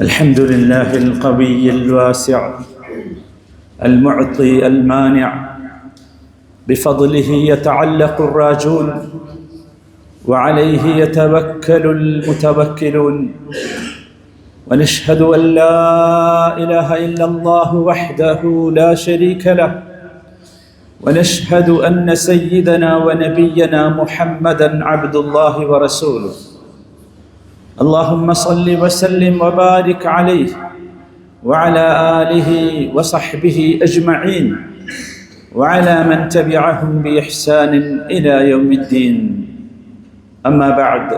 الحمد لله القوي الواسع المعطي المانع، بفضله يتعلق الراجون وعليه يتوكل المتوكلون. ونشهد أن لا إله إلا الله وحده لا شريك له، ونشهد أن سيدنا ونبينا محمدًا عبد الله ورسوله. اللهم صل وسلم وبارك عليه وعلى آله وصحبه أجمعين وعلى من تبعهم بإحسان إلى يوم الدين. أما بعد،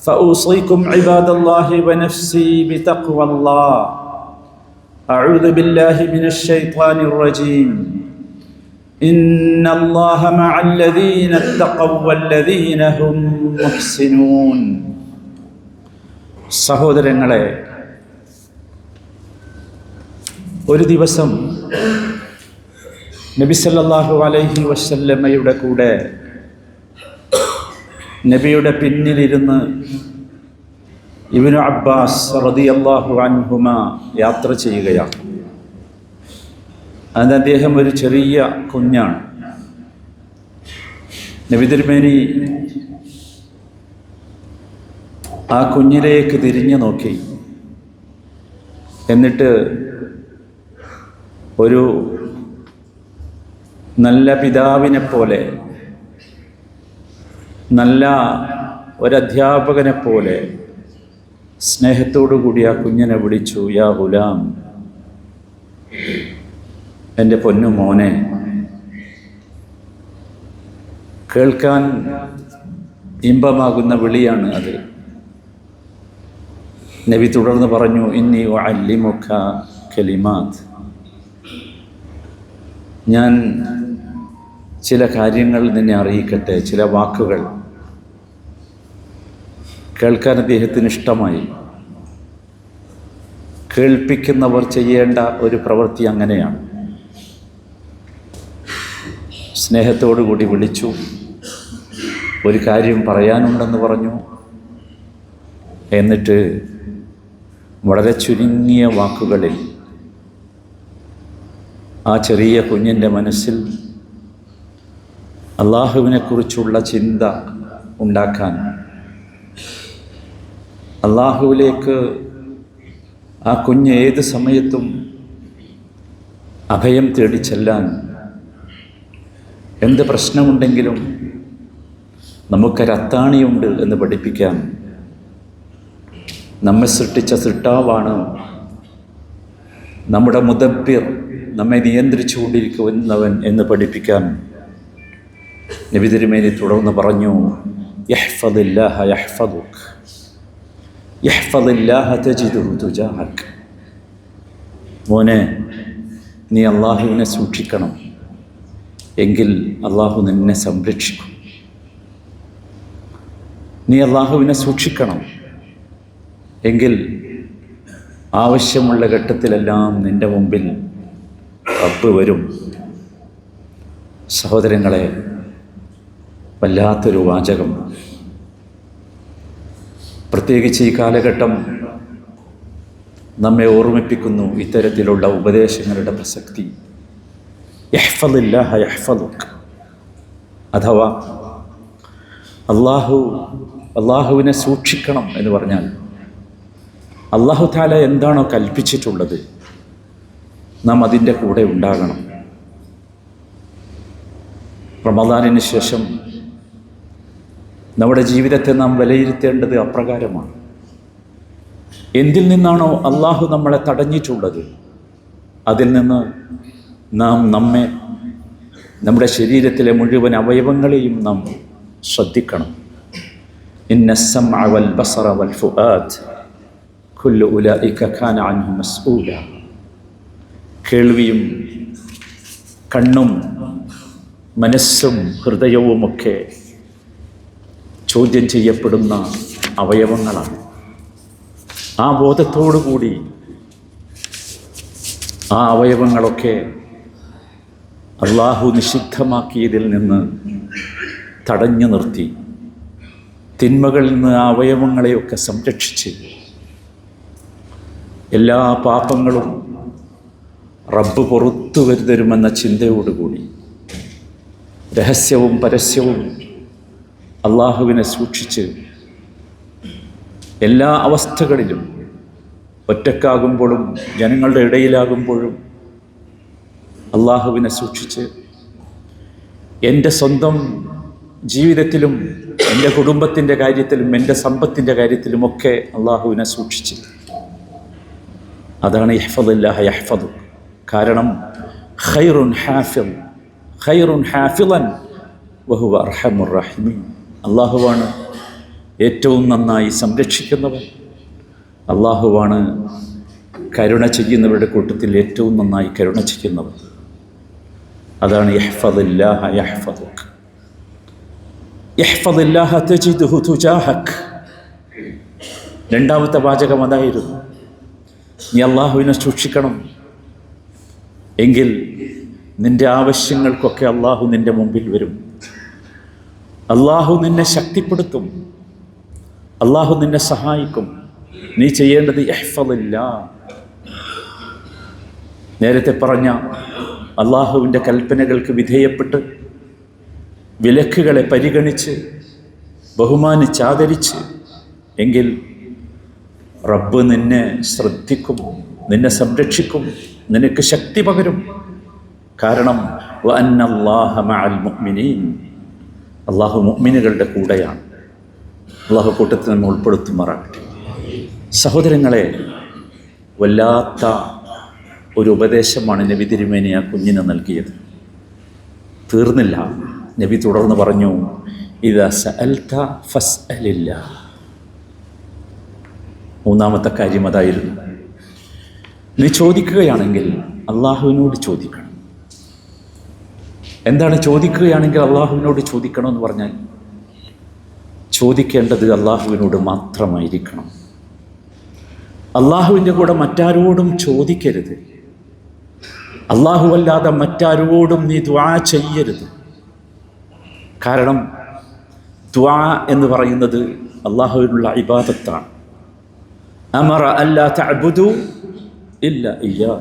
فأوصيكم عباد الله ونفسي بتقوى الله. أعوذ بالله من الشيطان الرجيم. إن الله مع الذين اتقوا والذين هم محسنون. സഹോദരങ്ങളെ, ഒരു ദിവസം നബി സല്ലല്ലാഹു അലൈഹി വസല്ലമയുടെ കൂടെ നബിയുടെ പിന്നിലിരുന്ന് ഇബ്നു അബ്ബാസ് റളിയല്ലാഹു അൻഹുമ യാത്ര ചെയ്യുകയാണ്. അത് അദ്ദേഹം ഒരു ചെറിയ കുഞ്ഞാണ്. നബി തിരുമേനി ആ കുഞ്ഞിലേക്ക് തിരിഞ്ഞു നോക്കി. എന്നിട്ട് ഒരു നല്ല പിതാവിനെ പോലെ, നല്ല ഒരധ്യാപകനെ പോലെ സ്നേഹത്തോടു കൂടി ആ കുഞ്ഞിനെ വിളിച്ചു, യാ ഗുലാം, എൻ്റെ പൊന്നു മോനെ. കേൾക്കാൻ ഇമ്പമാകുന്ന വിളിയാണ് അത്. നബി തുടർന്ന് പറഞ്ഞു, ഇന്നി ഉഅല്ലിമുക കലിമാത്ത്, ഞാൻ ചില കാര്യങ്ങൾ നിന്നെ അറിയിക്കട്ടെ, ചില വാക്കുകൾ. കേൾക്കാൻ അദ്ദേഹത്തിന് ഇഷ്ടമായി. കേൾപ്പിക്കുന്നവർ ചെയ്യേണ്ട ഒരു പ്രവൃത്തി അങ്ങനെയാണ്. സ്നേഹത്തോടു കൂടി വിളിച്ചു, ഒരു കാര്യം പറയാനുണ്ടെന്ന് പറഞ്ഞു. എന്നിട്ട് വളരെ ചുരുങ്ങിയ വാക്കുകളിൽ ആ ചെറിയ കുഞ്ഞിൻ്റെ മനസ്സിൽ അള്ളാഹുവിനെക്കുറിച്ചുള്ള ചിന്ത ഉണ്ടാക്കാൻ, അള്ളാഹുവിലേക്ക് ആ കുഞ്ഞ് ഏത് സമയത്തും അഭയം തേടി ചെല്ലാൻ, എന്ത് പ്രശ്നമുണ്ടെങ്കിലും നമുക്കൊരത്താണിയുണ്ട് എന്ന് പഠിപ്പിക്കാൻ, നമ്മെ സൃഷ്ടിച്ച സൃഷ്ടാവാണ് നമ്മുടെ മുദബ്ബിർ, നമ്മെ നിയന്ത്രിച്ചുകൊണ്ടിരിക്കുന്നവൻ എന്ന് പഠിപ്പിക്കാൻ നബി തിരുമേനി തുടർന്ന് പറഞ്ഞു, യഹ്ഫദില്ലാഹ യഹ്ഫദുക് യഹ്ഫദില്ലാഹ തജിദുഹു തുജാഹക്. മോനെ, നീ അള്ളാഹുവിനെ സൂക്ഷിക്കണം, എങ്കിൽ അള്ളാഹു നിന്നെ സംരക്ഷിക്കും. നീ അള്ളാഹുവിനെ സൂക്ഷിക്കണം, എങ്കിൽ ആവശ്യമുള്ള ഘട്ടത്തിലെല്ലാം നിൻ്റെ മുമ്പിൽ റബ്ബ് വരും. സഹോദരങ്ങളെ, വല്ലാത്തൊരു വാചകം. പ്രത്യേകിച്ച് ഈ കാലഘട്ടം നമ്മെ ഓർമ്മിപ്പിക്കുന്നു ഇത്തരത്തിലുള്ള ഉപദേശങ്ങളുടെ പ്രസക്തി. യഹ്ഫദില്ലാഹ യഹ്ഫദുക്, അഥവാ അള്ളാഹുവിനെ സൂക്ഷിക്കണം എന്ന് പറഞ്ഞാൽ അല്ലാഹു തആല എന്താണോ കൽപ്പിച്ചിട്ടുള്ളത് നാം അതിൻ്റെ കൂടെ ഉണ്ടാകണം. റമദാനിന് ശേഷം നമ്മുടെ ജീവിതത്തെ നാം വിലയിരുത്തേണ്ടത് അപ്രകാരമാണ്. എന്തിൽ നിന്നാണോ അള്ളാഹു നമ്മളെ തടഞ്ഞിട്ടുള്ളത് അതിൽ നിന്ന് നാം നമ്മുടെ ശരീരത്തിലെ മുഴുവൻ അവയവങ്ങളെയും നാം ശ്രദ്ധിക്കണം. ഇന്ന സമഅ വൽ ബസറ വൽ ഫുആദ് കുല്ലു ഉലൈക കാന അൻഹു മസ്ഊല. കേൾവിയും കണ്ണും മനസ്സും ഹൃദയവുമൊക്കെ ചോദ്യം ചെയ്യപ്പെടുന്ന അവയവങ്ങളാണ്. ആ ബോധത്തോടു കൂടി ആ അവയവങ്ങളൊക്കെ അള്ളാഹു നിഷിദ്ധമാക്കിയതിൽ നിന്ന് തടഞ്ഞു നിർത്തി തിന്മകളിൽ നിന്ന് ആ അവയവങ്ങളെയൊക്കെ സംരക്ഷിച്ച് എല്ലാ പാപങ്ങളും റബ്ബ് പുറത്തു വരുതരുമെന്ന ചിന്തയോടുകൂടി രഹസ്യവും പരസ്യവും അള്ളാഹുവിനെ സൂക്ഷിച്ച് എല്ലാ അവസ്ഥകളിലും ഒറ്റക്കാകുമ്പോഴും ജനങ്ങളുടെ ഇടയിലാകുമ്പോഴും അള്ളാഹുവിനെ സൂക്ഷിച്ച് എൻ്റെ സ്വന്തം ജീവിതത്തിലും എൻ്റെ കുടുംബത്തിൻ്റെ കാര്യത്തിലും എൻ്റെ സമ്പത്തിൻ്റെ കാര്യത്തിലുമൊക്കെ അള്ളാഹുവിനെ സൂക്ഷിച്ച്, അതാണ് യഹ്ഫദില്ലാഹ യഹ്ഫദു. കാരണം ഖൈറുൻ ഹാഫിളൻ വഹുവ അർഹമുർ റഹീമീൻ. അള്ളാഹുവാണ് ഏറ്റവും നന്നായി സംരക്ഷിക്കുന്നവൻ. അള്ളാഹുവാണ് കരുണ ചെയ്യുന്നവരുടെ കൂട്ടത്തിൽ ഏറ്റവും നന്നായി കരുണ ചെയ്യുന്നവൻ. അതാണ് യഹ്ഫദില്ലാഹ യഹ്ഫദുക, യഹ്ഫദില്ലാഹ തജിദുഹു തുജാഹക്. രണ്ടാമത്തെ വാചകം അതായിരുന്നു. നീ അള്ളാഹുവിനെ സൂക്ഷിക്കണം എങ്കിൽ നിന്റെ ആവശ്യങ്ങൾക്കൊക്കെ അള്ളാഹു നിന്റെ മുമ്പിൽ വരും. അള്ളാഹു നിന്നെ ശക്തിപ്പെടുത്തും, അള്ളാഹു നിന്നെ സഹായിക്കും. നീ ചെയ്യേണ്ടത് യഹ്ഫദില്ലാ, നേരത്തെ പറഞ്ഞ അള്ളാഹുവിൻ്റെ കൽപ്പനകൾക്ക് വിധേയപ്പെട്ട് വിലക്കുകളെ പരിഗണിച്ച് ബഹുമാനിച്ചാദരിച്ച് എങ്കിൽ റബ്ബ് നിന്നെ ശ്രദ്ധിക്കും, നിന്നെ സംരക്ഷിക്കും, നിനക്ക് ശക്തി പകരും. കാരണം വഅന്നല്ലാഹ മഅൽ മുഅ്മിനീൻ, അള്ളാഹു മുഅ്മിനുകളുടെ കൂടെയാണ്. അള്ളാഹു കൂട്ടത്തിൽ നമ്മൾ ഉൾപ്പെടുത്തുമാറാകട്ടെ. സഹോദരങ്ങളെ, വല്ലാത്ത ഒരു ഉപദേശമാണ് നബി തിരുമേനി ആ കുഞ്ഞിന് നൽകിയത്. തീർന്നില്ല. നബി തുടർന്ന് പറഞ്ഞു, ഇദാ സഅൽത ഫസ്അലില്ലാ. മൂന്നാമത്തെ കാര്യം അതായിരുന്നു. നീ ചോദിക്കുകയാണെങ്കിൽ അള്ളാഹുവിനോട് ചോദിക്കണം. എന്താണ് ചോദിക്കുകയാണെങ്കിൽ അള്ളാഹുവിനോട് ചോദിക്കണമെന്ന് പറഞ്ഞാൽ, ചോദിക്കേണ്ടത് അള്ളാഹുവിനോട് മാത്രമായിരിക്കണം. അള്ളാഹുവിൻ്റെ കൂടെ മറ്റാരോടും ചോദിക്കരുത്. അല്ലാഹുവല്ലാതെ മറ്റാരോടും നീ ദുആ ചെയ്യരുത്. കാരണം ദുആ എന്ന് പറയുന്നത് അള്ളാഹുവിനുള്ള ഇബാദത്താണ്. അമറ അല്ലാ തഅബുദു ഇല്ലാ ഇയ്യാ.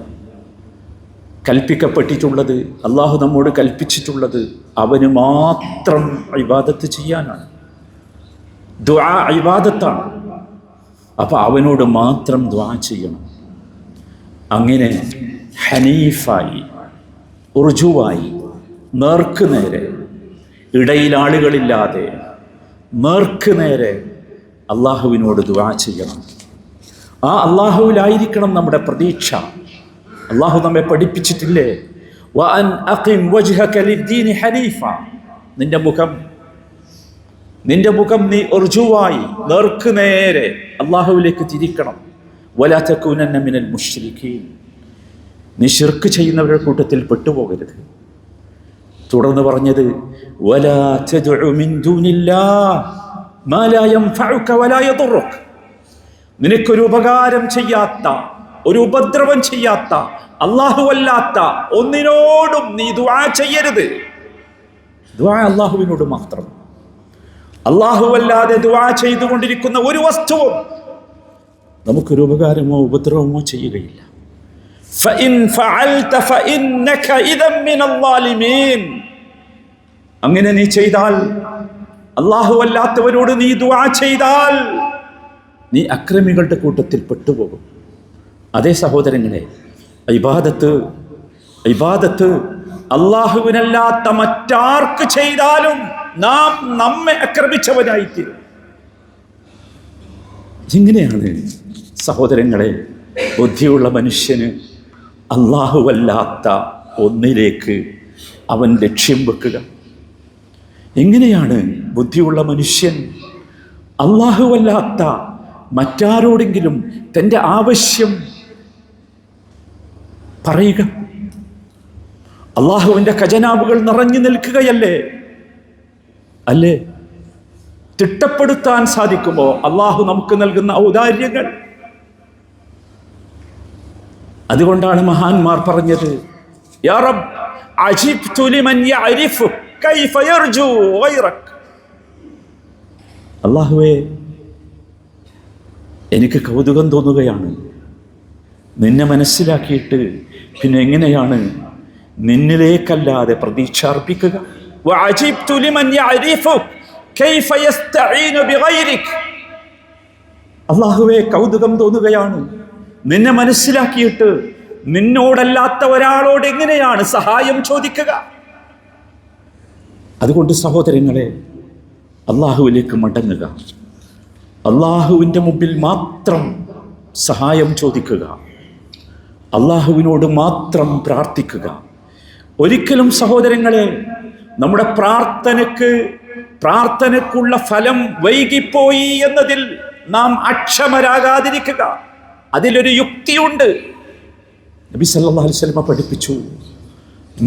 കൽപ്പിക്കപ്പെട്ടിട്ടുള്ളത്, അള്ളാഹു നമ്മോട് കൽപ്പിച്ചിട്ടുള്ളത് അവന് മാത്രം ഇബാദത്ത് ചെയ്യാനാണ്. ദുആ ഇബാദത്താണ്. അപ്പോൾ അവനോട് മാത്രം ദുആ ചെയ്യണം. അങ്ങനെ ഹനീഫായി, ഉർജുവായി, നേർക്ക് നേരെ, ഇടയിലാളുകളില്ലാതെ നേർക്ക് നേരെ അള്ളാഹുവിനോട് ദുആ ചെയ്യണം. ആ അള്ളാഹുവിലായിരിക്കണം നമ്മുടെ പ്രതീക്ഷ. അള്ളാഹു നമ്മെ പഠിപ്പിച്ചിട്ടില്ലേ, വഅൻ അഖിം വജ്ഹക ലിദ്ദീനി ഹനീഫ. നിന്റെ മുഖം നീ ഉർജുവായി നേർക്ക് നേരെ അള്ളാഹുവിലേക്ക് തിരിക്കണം. വലാ തകൂനന്ന മിനൽ മുശ്രിക്കീൻ. നീ ശിർക്ക് ചെയ്യുന്നവരുടെ കൂട്ടത്തിൽ പെട്ടുപോകരുത്. തുടർന്ന് പറഞ്ഞത്, വലാ തദ്ഉ മിൻ ദൂനില്ലാഹ് മാ ലാ യൻഫഉക വലാ യദുറുക. നിനക്കൊരു ഉപകാരം ചെയ്യാത്ത, ഒരു ഉപദ്രവം ചെയ്യാത്ത, അല്ലാഹുവല്ലാത്ത ഒന്നിനോടും നീ ദുആ ചെയ്യരുത്. ദുആ അല്ലാഹുവിനോട് മാത്രം. അല്ലാഹുവല്ലാതെ ദുആ ചെയ്തുകൊണ്ടിരിക്കുന്ന ഒരു വസ്തുവും നമുക്കൊരു ഉപകാരമോ ഉപദ്രവമോ ചെയ്യുകയില്ല. ഫഇൻ ഫഅൽത ഫഇന്നക ഇദൻ മിനൽ ളാലിമീൻ. അങ്ങനെ നീ ചെയ്താൽ, അല്ലാഹുവല്ലാത്തവരോട് നീ ദുആ ചെയ്താൽ, നീ അക്രമികളുടെ കൂട്ടത്തിൽ പെട്ടുപോകും. അതേ സഹോദരങ്ങളെ, ഇബാദത്ത് അല്ലാഹുവിനല്ലാത്ത മറ്റാർക്ക് ചെയ്താലും നാം നമ്മെ ആക്രമിച്ചവനായിത്തീരും. ഇങ്ങനെയാണ് സഹോദരങ്ങളെ ബുദ്ധിയുള്ള മനുഷ്യന് അല്ലാഹുവല്ലാത്ത ഒന്നിലേക്ക് അവൻ ലക്ഷ്യം വെക്കുക. എങ്ങനെയാണ് ബുദ്ധിയുള്ള മനുഷ്യൻ അല്ലാഹുവല്ലാത്ത മറ്റാരോടെങ്കിലും തൻ്റെ ആവശ്യം പറയുക? അള്ളാഹുവിൻ്റെ ഖജനാവുകൾ നിറഞ്ഞു നിൽക്കുകയല്ലേ? അല്ലേ? തിട്ടപ്പെടുത്താൻ സാധിക്കുമോ അള്ളാഹു നമുക്ക് നൽകുന്ന ഔദാര്യങ്ങൾ? അതുകൊണ്ടാണ് മഹാന്മാർ പറഞ്ഞത്, യാ റബ്ബ് അജിബ്തു ലിമൻ യഅരിഫു കൈഫ യർജു ഗൈറക്. അല്ലാഹുവേ, എനിക്ക് കൗതുകം തോന്നുകയാണ്, നിന്നെ മനസ്സിലാക്കിയിട്ട് പിന്നെ എങ്ങനെയാണ് നിന്നിലേക്കല്ലാതെ പ്രതീക്ഷ അർപ്പിക്കുക? വഅജിബ്തു ലിമൻ യഅരിഫു കൈഫ യസ്തഈനു ബിഗൈരിക്. അല്ലാഹുവേ, കൗതുകം തോന്നുകയാണ്, നിന്നെ മനസ്സിലാക്കിയിട്ട് നിന്നോടല്ലാത്ത ഒരാളോട് എങ്ങനെയാണ് സഹായം ചോദിക്കുക? അതുകൊണ്ട് സഹോദരങ്ങളെ, അല്ലാഹുവിലേക്ക് മടങ്ങുക, അല്ലാഹുവിൻ്റെ മുമ്പിൽ മാത്രം സഹായം ചോദിക്കുക, അല്ലാഹുവിനോട് മാത്രം പ്രാർത്ഥിക്കുക. ഒരിക്കലും സഹോദരങ്ങളെ, നമ്മുടെ പ്രാർത്ഥനയ്ക്കുള്ള ഫലം വൈകിപ്പോയി എന്നതിൽ നാം അക്ഷമരാകാതിരിക്കുക. അതിലൊരു യുക്തിയുണ്ട്. നബി സല്ലല്ലാഹു അലൈഹി വസല്ലം പഠിപ്പിച്ചു,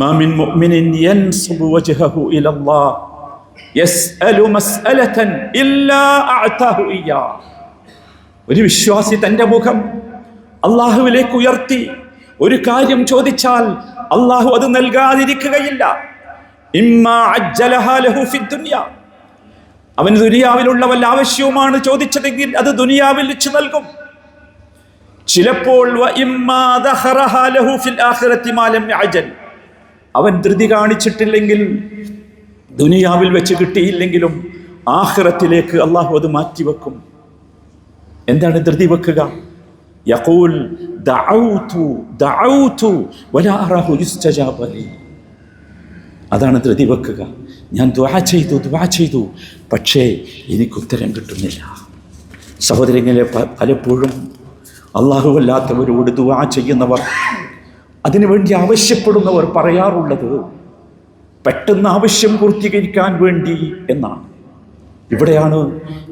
മാ മിൻ മുഅ്മിനിൻ യൻസുബു വജ്ഹഹു ഇലല്ലാഹ് യസ്അലു മസ്അലതൻ ഇല്ലാ അഅതാഹു ഇയ്യാ. ഒരു വിശ്വാസി തൻ്റെ മുഖം അല്ലാഹുവിലേക്ക് ഉയർത്തി ഒരു കാര്യം ചോദിച്ചാൽ അല്ലാഹു അത് നൽകാതിരിക്കുകയില്ല. ഇമ്മാ അജ്ജലഹാ ലഹു ഫിദ് ദുനിയ. അവന് ദുനിയാവിലുള്ള വല്ല ആവശ്യവുമാണ് ചോദിച്ചതെങ്കിൽ അത് ദുനിയാവിൽ വെച്ച് നൽകും. ചിലപ്പോൾ അവൻ ധൃതി കാണിച്ചിട്ടില്ലെങ്കിൽ, ദുനിയാവിൽ വെച്ച് കിട്ടിയില്ലെങ്കിലും ആഖിറത്തിലേക്ക് അള്ളാഹു അത് മാറ്റിവെക്കും. എന്താണ് ധൃതി വെക്കുക? യഖൂൽ ദഅൗതു വലാ അറാഹു യുസ്തജാബ ലി. അതാണ് ധൃതി വെക്കുക. ഞാൻ ദുആ ചെയ്തു, പക്ഷേ എനിക്ക് ഉത്തരം കിട്ടുന്നില്ല. സഹോദരങ്ങളെ, പലപ്പോഴും അല്ലാഹുവല്ലാത്തവരോട് ദുആ ചെയ്യുന്നവർ, അതിനുവേണ്ടി ആവശ്യപ്പെടുന്നവർ പറയാറുള്ളത് പെട്ടെന്ന് ആവശ്യം പൂർത്തീകരിക്കാൻ വേണ്ടി എന്നാണ്. ഇവിടെയാണ്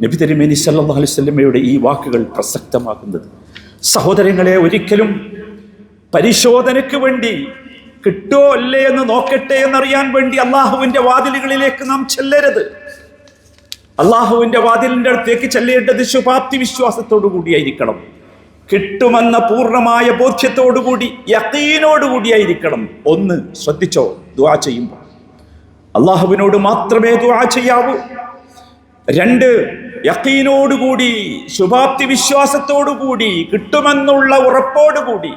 നബി തിരുമേനി സല്ലല്ലാഹു അലൈഹി വസല്ലമയുടെ ഈ വാക്കുകൾ പ്രസക്തമാക്കുന്നത്. സഹോദരങ്ങളെ, ഒരിക്കലും പരിശോധനയ്ക്ക് വേണ്ടി കിട്ടോ അല്ലേ എന്ന് നോക്കട്ടെ എന്നറിയാൻ വേണ്ടി അള്ളാഹുവിൻ്റെ വാതിലുകളിലേക്ക് നാം ചെല്ലരുത്. അള്ളാഹുവിൻ്റെ വാതിലിൻ്റെ അടുത്തേക്ക് ചെല്ലേണ്ടത് ശുഭാപ്തി വിശ്വാസത്തോടു കൂടിയായിരിക്കണം. കിട്ടുമെന്ന പൂർണ്ണമായ ബോധ്യത്തോടുകൂടി, യഖീനോടുകൂടിയായിരിക്കണം. ഒന്ന് ശ്രദ്ധിച്ചോ, ദുആ ചെയ്യുമ്പോൾ അള്ളാഹുവിനോട് മാത്രമേ ദുആ ചെയ്യാവൂ. രണ്ട്, യഖീനോടുകൂടി, ശുഭാപ്തി വിശ്വാസത്തോടുകൂടി, കിട്ടുമെന്നുള്ള ഉറപ്പോടുകൂടി.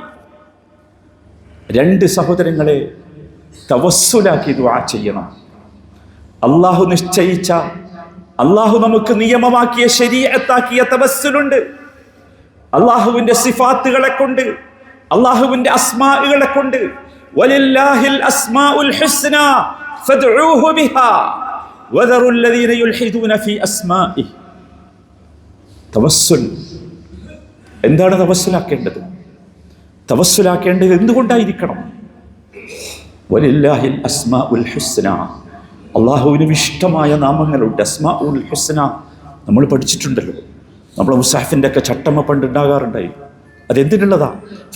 രണ്ട്, സഹോദരങ്ങളെ, തവസ്സുലാക്കി ദുആ ചെയ്യണം. അള്ളാഹു നിശ്ചയിച്ച, അള്ളാഹു നമുക്ക് നിയമമാക്കിയ, ശരീഅത്താക്കിയ തവസ്സുലുണ്ട്. അള്ളാഹുവിൻ്റെ സിഫാത്തുകളെ കൊണ്ട്, അള്ളാഹുവിൻ്റെ അസ്മാഉകളെ കൊണ്ട്, വലില്ലാഹിൽ അസ്മാഉൽ ഹുസ്ന ഫദ്ഉഹു ബിഹാ വദറുൽ ലദീന യുൽഹിദൂന ഫീ അസ്മാഇ. തവസ്സുൽ. എന്താണ് തവസ്സുലാക്കേണ്ടത്? തവസ്സുലാക്കേണ്ടത് എന്തുകൊണ്ടായിരിക്കണം? വലില്ലാഹിൽ അസ്മാഉൽ ഹുസ്ന. അള്ളാഹുവിന് ഇഷ്ടമായ നാമങ്ങളുണ്ട്. അസ്മാഉൽ ഹുസ്ന നമ്മൾ പഠിച്ചിട്ടുണ്ടല്ലോ. നമ്മുടെ മുസാഫിൻ്റെ ഒക്കെ ചട്ടമ പണ്ടുണ്ടാകാറുണ്ടായി. അതെന്തിനുള്ളതാ?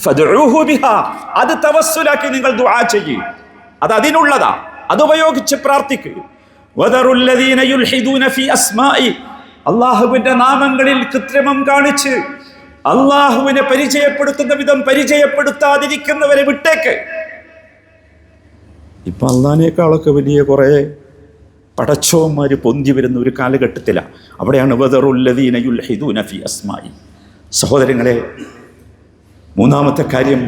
ഫദ്ഉഹു ബിഹാ. അത് തവസ്സുലാക്കി നിങ്ങൾ ദുആ ചെയ്യ്. അത് അതിനുള്ളതാ. അതുപയോഗിച്ച് പ്രാർത്ഥിക്കുക. വദറുൽ ലദീന യുൽഹിദൂന ഫീ അസ്മാഇ. അള്ളാഹുവിൻ്റെ നാമങ്ങളിൽ കൃത്രിമം കാണിച്ച് അള്ളാഹുവിനെ പരിചയപ്പെടുത്തുന്ന വിധം പരിചയപ്പെടുത്താതിരിക്കുന്നവരെ വിട്ടേക്ക്. ഇപ്പം അള്ളാഹിനേക്കാളൊക്കെ വലിയ കുറേ പടച്ചോന്മാർ പൊന്തി വരുന്ന ഒരു കാലഘട്ടത്തിലാണ്. അവിടെയാണ് വദറുൽ ലദീന യുൽഹിദൂന ഫീ അസ്മാഇ. സഹോദരങ്ങളെ, മൂന്നാമത്തെ കാര്യം,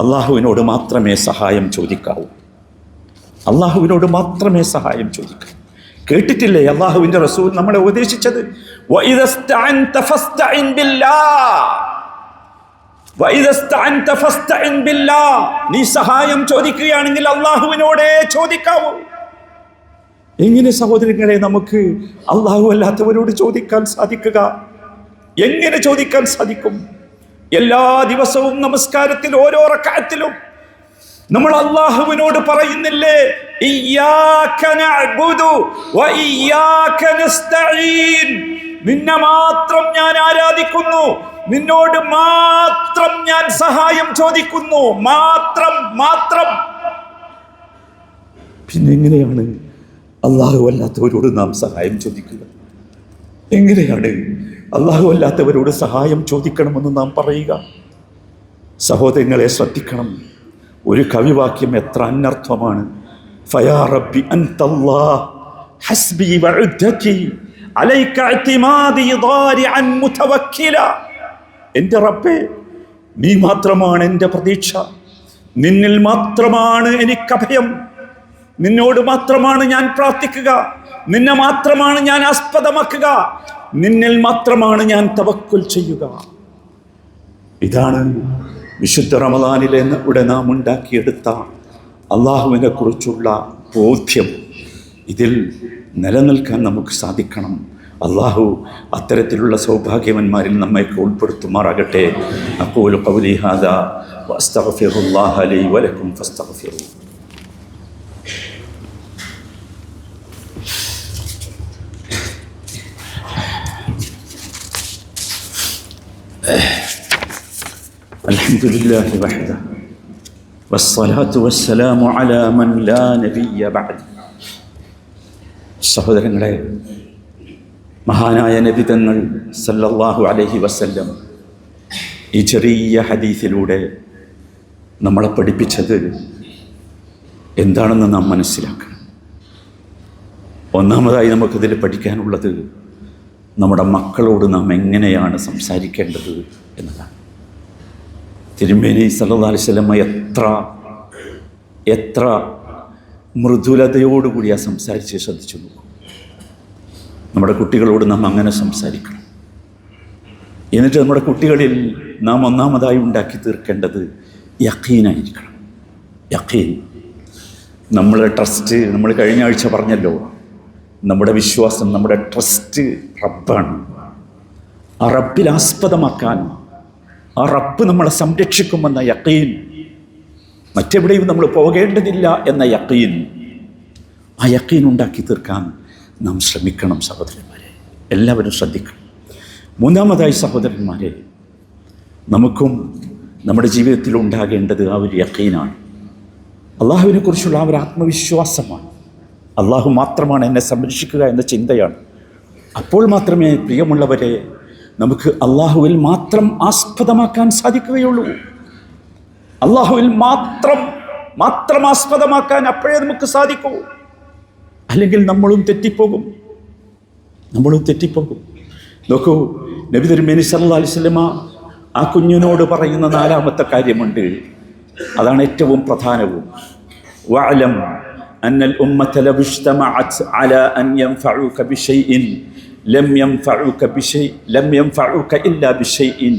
അള്ളാഹുവിനോട് മാത്രമേ സഹായം ചോദിക്കാവൂ. അള്ളാഹുവിനോട് മാത്രമേ സഹായം ചോദിക്കാവൂ. കേട്ടിട്ടില്ലേ അള്ളാഹുവിൻ്റെ റസൂൽ നമ്മളെ ഉപദേശിച്ചത്? വഇദസ്തഅൻത ഫസ്തഇൻ ബില്ലാഹ്. നീ സഹായം ചോദിക്കുകയാണെങ്കിൽ അള്ളാഹുവിനോടേ ചോദിക്കാവൂ. എങ്ങനെ സഹോദരങ്ങളെ നമുക്ക് അള്ളാഹു അല്ലാത്തവരോട് ചോദിക്കാൻ സാധിക്കുക? എങ്ങനെ ചോദിക്കാൻ സാധിക്കും? എല്ലാ ദിവസവും നമസ്കാരത്തിൽ ഓരോ റക്അത്തിലും നമ്മൾ അള്ളാഹുവിനോട് പറയുന്നില്ലേ, ഇയ്യാക നഅ്ബുദു വ ഇയ്യാക നസ്തഈൻ. നിന്നെ മാത്രം ഞാൻ ആരാധിക്കുന്നു, നിന്നോട് മാത്രം ഞാൻ സഹായം ചോദിക്കുന്നു. മാത്രം. പിന്നെ എങ്ങനെയാണ് അള്ളാഹു അല്ലാത്തവരോട് നാം സഹായം ചോദിക്കുക? എങ്ങനെയാണ് അള്ളാഹു അല്ലാത്തവരോട് സഹായം ചോദിക്കണമെന്ന് നാം പറയുക? സഹോദരങ്ങളെ, ശ്രദ്ധിക്കണം. ഒരു കവിവാക്യം എത്ര അനർത്ഥമാണ്. ഫയാ റബ്ബി അൻതല്ലാഹ് ഹസ്ബി വഉദ്ദതി അലൈക ഇഅ്തിമാദി ളാരിഅൻ മുതവക്കില. എൻ്റെ റബ്ബേ, നീ മാത്രമാണ് എൻ്റെ പ്രതീക്ഷ, നിന്നിൽ മാത്രമാണ് എനിക്ക് അഭയം, നിന്നോട് മാത്രമാണ് ഞാൻ പ്രാർത്ഥിക്കുക, നിന്നെ മാത്രമാണ് ഞാൻ ആസ്പദമാക്കുക, നിന്നിൽ മാത്രമാണ് ഞാൻ തവക്കുൽ ചെയ്യുക. ഇതാണ് വിശുദ്ധ റമദാനിലെ ഇവിടെ നാം ഉണ്ടാക്കിയെടുത്ത അള്ളാഹുവിനെ കുറിച്ചുള്ള ബോധ്യം. ഇതിൽ നിലനിൽക്കാൻ നമുക്ക് സാധിക്കണം. അള്ളാഹു അത്തരത്തിലുള്ള സൗഭാഗ്യവന്മാരിൽ നമ്മയൊക്കെ ഉൾപ്പെടുത്തുമാറാകട്ടെ. അഖൂലു ഖൗലി ഹാദാ വഅസ്തഗ്ഫിറുല്ലാഹ ലീ വലക്കും ഫസ്തഗ്ഫിറൂ. അൽഹംദുലില്ലാഹി വഹ്ദഹു വസ്സലാത്തു വസ്സലാമു അലാ മൻ ലാ നബിയ്യ ബഅദ്. സഹോദരങ്ങളെ, മഹാനായ നബി തങ്ങൾ സല്ലല്ലാഹു അലൈഹി വസല്ലം ഈ ചെറിയ ഹദീസിലൂടെ നമ്മളെ പഠിപ്പിച്ചത് എന്താണെന്ന് നാം മനസ്സിലാക്കണം. ഒന്നാമതായി നമുക്കിതിൽ പഠിക്കാനുള്ളത് നമ്മുടെ മക്കളോട് നാം എങ്ങനെയാണ് സംസാരിക്കേണ്ടത് എന്നതാണ്. തിരുമേനി സല്ലല്ലാഹു അലൈഹി വസല്ലം എത്ര മൃദുലതയോടുകൂടിയാണ് സംസാരിച്ച് ശ്രദ്ധിച്ചു നോക്കും. നമ്മുടെ കുട്ടികളോട് നാം അങ്ങനെ സംസാരിക്കണം. എന്നിട്ട് നമ്മുടെ കുട്ടികളിൽ നാം ഒന്നാമതായി ഉണ്ടാക്കി തീർക്കേണ്ടത് യഖീനായിരിക്കണം. യഖീൻ, നമ്മളെ ട്രസ്റ്റ്, നമ്മൾ കഴിഞ്ഞ ആഴ്ച പറഞ്ഞല്ലോ, നമ്മുടെ വിശ്വാസം, നമ്മുടെ ട്രസ്റ്റ് റബ്ബാണ്. ആ റബ്ബിൽ ആസ്പദമാക്കാൻ, ആ റബ്ബ് നമ്മളെ സംരക്ഷിക്കുമെന്ന യഖീൻ, മറ്റെവിടെയും നമ്മൾ പോകേണ്ടതില്ല എന്ന യഖീൻ, ആ യഖീൻ ഉണ്ടാക്കി തീർക്കാൻ നാം ശ്രമിക്കണം. സഹോദരന്മാരെ, എല്ലാവരും ശ്രദ്ധിക്കണം. മൂന്നാമതായി സഹോദരന്മാരെ, നമുക്കും നമ്മുടെ ജീവിതത്തിൽ ഉണ്ടാകേണ്ടത് ആ ഒരു യഖീനാണ്. അള്ളാഹുവിനെ കുറിച്ചുള്ള ആ ഒരു ആത്മവിശ്വാസമാണ്. അള്ളാഹു മാത്രമാണ് എന്നെ സംരക്ഷിക്കുക എന്ന ചിന്തയാണ്. അപ്പോൾ മാത്രമേ പ്രിയമുള്ളവരെ നമുക്ക് അള്ളാഹുവിൽ മാത്രം ആസ്പദമാക്കാൻ സാധിക്കുകയുള്ളൂ. അള്ളാഹുവിൽ മാത്രം ആസ്പദമാക്കാൻ അപ്പോഴേ നമുക്ക് സാധിക്കൂ. അല്ലെങ്കിൽ നമ്മളും തെറ്റിപ്പോകും. നോക്കൂ, നബി തിരുമേനി സല്ലല്ലാഹു അലൈഹി വസല്ലമ ആ കുഞ്ഞിനോട് പറയുന്ന നാലാമത്തെ കാര്യമുണ്ട്. അതാണ് ഏറ്റവും പ്രധാനവും. വഅലം അന്നൽ ഉമ്മത ലൗ ഇജ്തമഅത് അലാ അൻ യൻഫഉക ബിശൈഇൻ ലം യൻഫഉക ഇല്ലാ ബിശൈഇൻ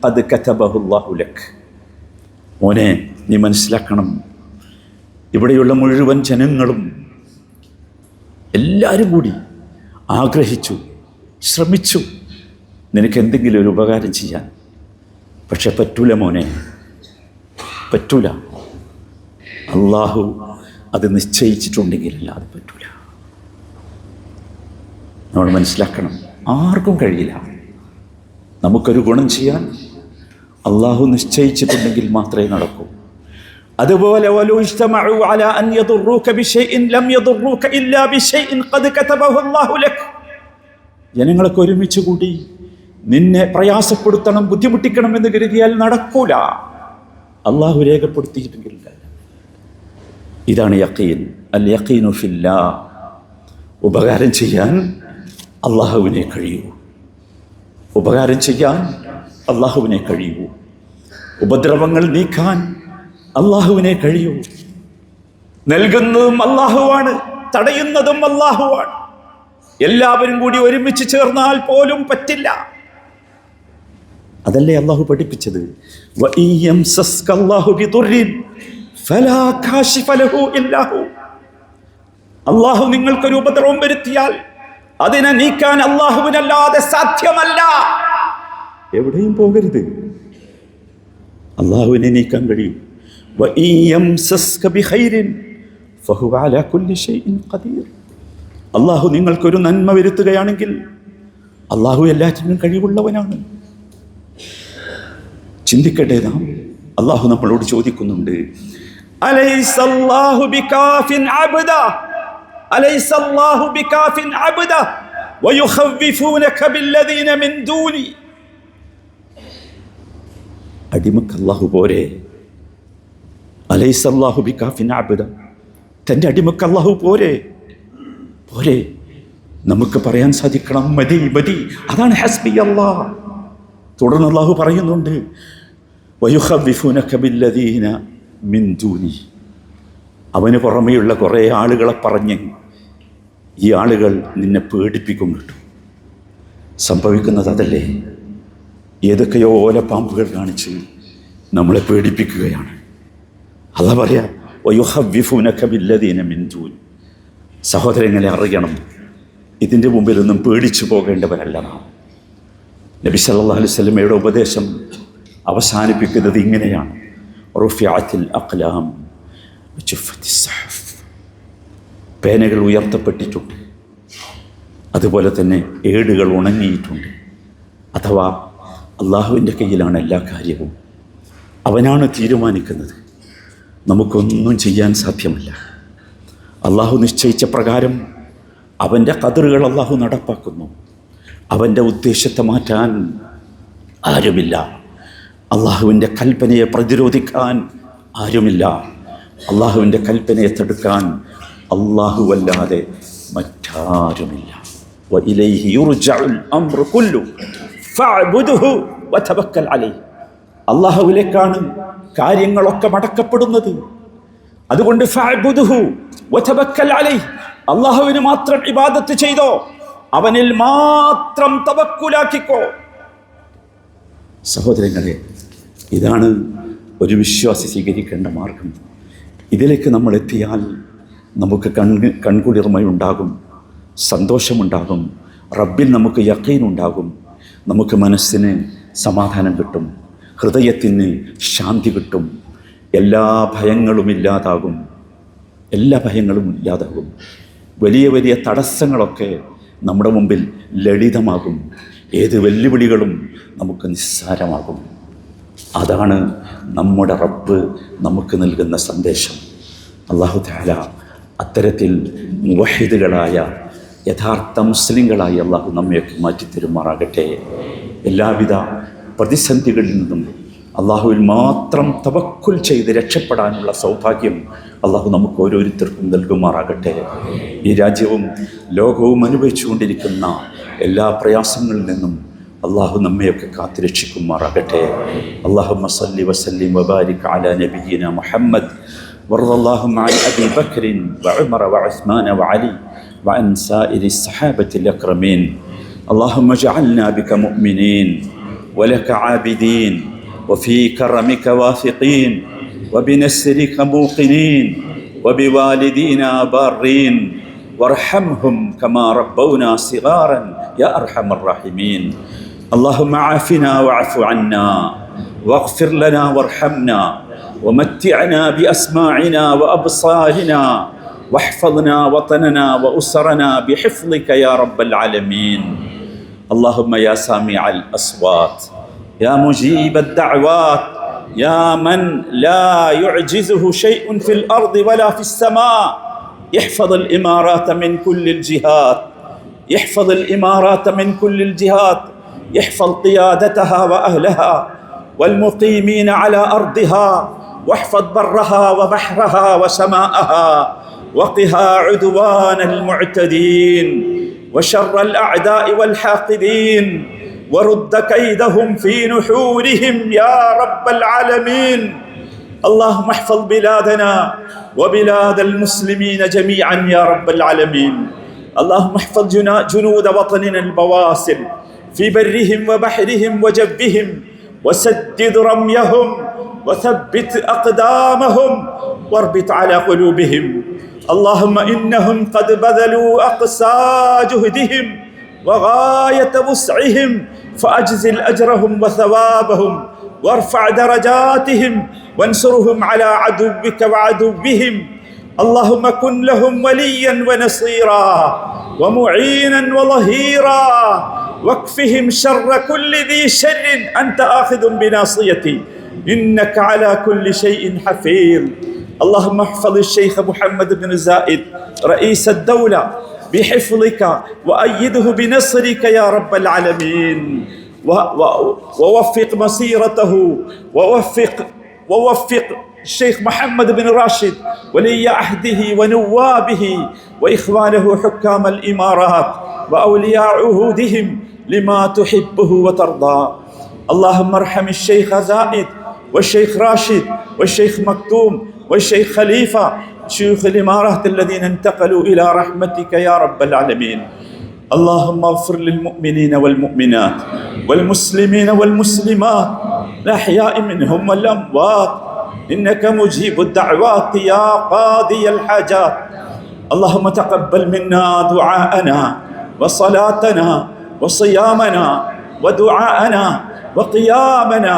ഖദ് കതബഹു അല്ലാഹു ലക്. മോനെ, നീ മനസ്സിലാക്കണം, ഇവിടെയുള്ള മുഴുവൻ ജനങ്ങളും എല്ലാവരും കൂടി ആഗ്രഹിച്ചു, ശ്രമിച്ചു നിനക്ക് എന്തെങ്കിലും ഒരു ഉപകാരം ചെയ്യാൻ. പക്ഷെ പറ്റൂല മോനെ, പറ്റൂല. അള്ളാഹു അത് നിശ്ചയിച്ചിട്ടുണ്ടെങ്കിലല്ല അത് പറ്റൂല. നമ്മൾ മനസ്സിലാക്കണം, ആർക്കും കഴിയില്ല. നമുക്കൊരു ഗുണം ചെയ്യാൻ അള്ളാഹു നിശ്ചയിച്ചിട്ടുണ്ടെങ്കിൽ മാത്രമേ നടക്കൂ. അതുപോലെ വലൗ ഇജ്തമഉ അലാ അൻ യദുറൂക ബിശൈഇൻ ലം യദുറൂക ഇല്ലാ ബിശൈഇൻ ഖദ് കതബഹു അല്ലാഹു ലക്. ജനങ്ങളൊക്കെ ഒരുമിച്ച് കൂടി നിന്നെ പ്രയാസപ്പെടുത്തണം, ബുദ്ധിമുട്ടിക്കണം എന്ന് കരുതിയാൽ നടക്കൂല. അള്ളാഹു രേഖപ്പെടുത്തിയിട്ടെങ്കിൽ. ഇതാണ് യഖീൻ. അൽ യഖീനു ഫില്ലാഹ്. ഉപകാരം ചെയ്യാൻ അള്ളാഹുവിനെ കഴിയൂ. ഉപകാരം ചെയ്യാൻ അള്ളാഹുവിനെ കഴിയൂ. ഉപദ്രവങ്ങൾ നീക്കാൻ അള്ളാഹുവിനെ കഴിയൂ. നൽകുന്നതും അള്ളാഹുവാണ്, തടയുന്നതും അള്ളാഹുവാണ്. എല്ലാവരും കൂടി ഒരുമിച്ച് ചേർന്നാൽ പോലും പറ്റില്ല. അതല്ലേ അള്ളാഹു പഠിപ്പിച്ചത്. അള്ളാഹു നിങ്ങൾക്കൊരു ഉപദ്രവം വരുത്തിയാൽ അതിനെ നീക്കാൻ അള്ളാഹുവിനല്ലാതെ സാധ്യമല്ല. എവിടെയും പോകരുത്, അള്ളാഹുവിനെ നീക്കാൻ കഴിയും. അള്ളാഹു നിങ്ങൾക്കൊരു നന്മ വരുത്തുകയാണെങ്കിൽ അള്ളാഹു എല്ലാറ്റിനും കഴിവുള്ളവനാണ്. ചിന്തിക്കട്ടെ, നാം അള്ളാഹു നമ്മളോട് ചോദിക്കുന്നുണ്ട്, അലൈസല്ലാഹു ബികാഫിൻ അബ്ദാ അലൈസല്ലാഹു ബികാഫിൻ അബ്ദാ വയുഖവ്വിഫൂനക ബില്ലദീന മിൻ ദൂനി. അടിമക്ക് അല്ലാഹു പോരെ? അലൈസല്ലാഹു ബികാഫിൻ അബ്ദാ, തൻ്റെ അടിമക്ക് അല്ലാഹു പോരെ? നമുക്ക് പറയാൻ സാധിക്കണം, മതി മതി, അതാണ് ഹസ്ബി അല്ലാഹ്. തുടർന്ന് അല്ലാഹു പറയുന്നുണ്ട്, വയുഖവ്വിഫൂനക ബില്ലദീന മിൻ ദൂനി. അവന് പുറമെയുള്ള കുറേ ആളുകളെ പറഞ്ഞ് ഈ ആളുകൾ നിന്നെ പേടിപ്പിക്കും കിട്ടും. സംഭവിക്കുന്നത് അതല്ലേ? ഏതൊക്കെയോ ഓലപ്പാമ്പുകൾ കാണിച്ച് നമ്മളെ പേടിപ്പിക്കുകയാണ്. അല്ലാഹു പറയാ, വയുഖവ്വിഫൂനക ബില്ലദീന മിൻ ദൂനി. സഹോദരങ്ങളെ അറിയണം, ഇതിൻ്റെ മുമ്പിലൊന്നും പേടിച്ചു പോകേണ്ടവരല്ല നാം. നബി സല്ലല്ലാഹു അലൈഹി വസല്ലമയുടെ ഉപദേശം അവസാനിപ്പിക്കുന്നത് ഇങ്ങനെയാണ്, റുഫിഅത്തിൽ അഖ്ലാം വജുഫത്തിസ് സഹഫ്. പേനകൾ ഉയർത്തപ്പെട്ടിട്ടുണ്ട്, അതുപോലെ തന്നെ ഏടുകൾ ഉണങ്ങിയിട്ടുണ്ട്. അഥവാ അള്ളാഹുവിൻ്റെ കയ്യിലാണ് എല്ലാ കാര്യവും. അവനാണ് തീരുമാനിക്കുന്നത്. നമുക്കൊന്നും ചെയ്യാൻ സാധ്യമല്ല. അള്ളാഹു നിശ്ചയിച്ച പ്രകാരം അവൻ്റെ ഖദറുകൾ അള്ളാഹു നടപ്പാക്കുന്നു. അവൻ്റെ ഉദ്ദേശത്തെ മാറ്റാൻ ആരുമില്ല. അള്ളാഹുവിൻ്റെ കൽപ്പനയെ പ്രതിരോധിക്കാൻ ആരുമില്ല. അള്ളാഹുവിൻ്റെ കൽപ്പനയെ തടുക്കാൻ അല്ലാഹുവല്ലാതെ മറ്റാരുമില്ല. വഇലൈഹി യുർജഉൽ അംറു കുല്ലു ഫഅബ്ദുഹു വതവക്കൽ അലൈഹി. അള്ളാഹുവിലേക്കാണ് കാര്യങ്ങളൊക്കെ മടക്കപ്പെടുന്നത്. അതുകൊണ്ട് ഫഅബ്ദുഹു വതവക്കൽ അലൈഹി, അള്ളാഹുവിന് മാത്രം ഇബാദത്ത് ചെയ്തോ, അവനിൽ മാത്രം തവക്കുലാക്കിക്കോ. സഹോദരങ്ങളെ, ഇതാണ് ഒരു വിശ്വാസി സ്വീകരിക്കേണ്ട മാർഗം. ഇതിലേക്ക് നമ്മൾ എത്തിയാൽ നമുക്ക് കൺകുളിർമയുണ്ടാകും, സന്തോഷമുണ്ടാകും, റബ്ബിൽ നമുക്ക് യഖീനുണ്ടാകും, നമുക്ക് മനസ്സിന് സമാധാനം കിട്ടും, ഹൃദയത്തിന് ശാന്തി കിട്ടും, എല്ലാ ഭയങ്ങളും ഇല്ലാതാകും. വലിയ വലിയ തടസ്സങ്ങളൊക്കെ നമ്മുടെ മുമ്പിൽ ലളിതമാകും. ഏത് വെല്ലുവിളികളും നമുക്ക് നിസ്സാരമാകും. അതാണ് നമ്മുടെ റബ്ബ് നമുക്ക് നൽകുന്ന സന്ദേശം. അല്ലാഹു തആല അത്തരത്തിൽ മുവഹിദുകളായ യഥാർത്ഥ മുസ്ലിങ്ങളായി അല്ലാഹു നമ്മയൊക്കെ മാറ്റിത്തരുമാറാകട്ടെ. എല്ലാവിധ പ്രതിസന്ധികളിൽ നിന്നും അള്ളാഹുവിൽ മാത്രം തവക്കുൽ ചെയ്ത് രക്ഷപ്പെടാനുള്ള സൗഭാഗ്യം അള്ളാഹു നമുക്ക് ഓരോരുത്തർക്കും നൽകുമാറാകട്ടെ. ഈ രാജ്യവും ലോകവും അനുഭവിച്ചുകൊണ്ടിരിക്കുന്ന എല്ലാ പ്രയാസങ്ങളിൽ നിന്നും അള്ളാഹു നമ്മയൊക്കെ കാത്തുരക്ഷിക്കുമാറാകട്ടെ. അല്ലാഹുമ്മ സല്ലി വസല്ലിം വബാരിക് അലാ നബിയിന മുഹമ്മദ് വറളിയല്ലാഹു അൻ അബീ ബക്രിൻ വഉമർ വഉസ്മാൻ വഅലി വഅൻ സായിരി الصحابة الأكرمين. اللهم اجعلنا بك مؤمنين ولك عابدين وفي كرمك واثقين وبنسرك موقنين وبوالدينا بارين وارحمهم كما ربونا صغارا يا أرحم الراحمين. اللهم عافنا واعف عنا واغفر لنا وارحمنا ومتعنا بأسماعنا وأبصارنا واحفظنا وطننا وأسرنا بحفظك يا رب العالمين. اللهم يا سامع الأصوات يا مجيب الدعوات يا من لا يعجزه شيء في الأرض ولا في السماء، يحفظ الإمارات من كل الجهات، يحفظ الإمارات من كل الجهات، يحفظ قيادتها وأهلها والمقيمين على أرضها، واحفظ برها وبحرها وسماءها، وقها عدوان المعتدين وشر الأعداء والحاقدين، ورد كيدهم في نحورهم يا رب العالمين. اللهم احفظ بلادنا وبلاد المسلمين جميعا يا رب العالمين. اللهم احفظ جنود وطننا البواسل في برهم وبحرهم وجبهم، وسدد رميهم وثبت أقدامهم واربط على قلوبهم. اللهم إنهم قد بذلوا أقصى جهدهم وغاية وسعهم، فأجزل أجرهم وثوابهم وارفع درجاتهم وانصرهم على عدوك وعدوهم. اللهم كن لهم وليا ونصيرا ومعينا وظهيرا، واكفهم شر كل ذي شر أنت آخذ بناصيتي، إنك على كل شيء حفيظ. اللهم احفظ الشيخ محمد بن زايد رئيس الدولة بحفظك وأيده بنصرك يا رب العالمين، ووفق مسيرته ووفق الشيخ محمد بن راشد ولي عهده ونوابه وإخوانه حكام الإمارات وأولياء عهودهم لما تحبه وترضى. اللهم ارحم الشيخ زائد والشيخ راشد والشيخ مكتوم والشيخ خليفة، شيوخ الإمارات الذين انتقلوا إلى رحمتك يا رب العالمين. اللهم اغفر للمؤمنين والمؤمنات والمسلمين والمسلمات الأحياء منهم والأموات، إنك مجيب الدعوات يا قاضي الحاجات. اللهم تقبل منا دعاءنا وصلاتنا وصيامنا ودعاءنا وقيامنا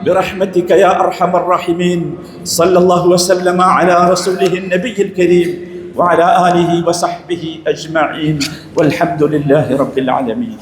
برحمتك يا أرحم الراحمين. صلى الله وسلم على رسوله النبي الكريم وعلى آله وصحبه أجمعين، والحمد لله رب العالمين.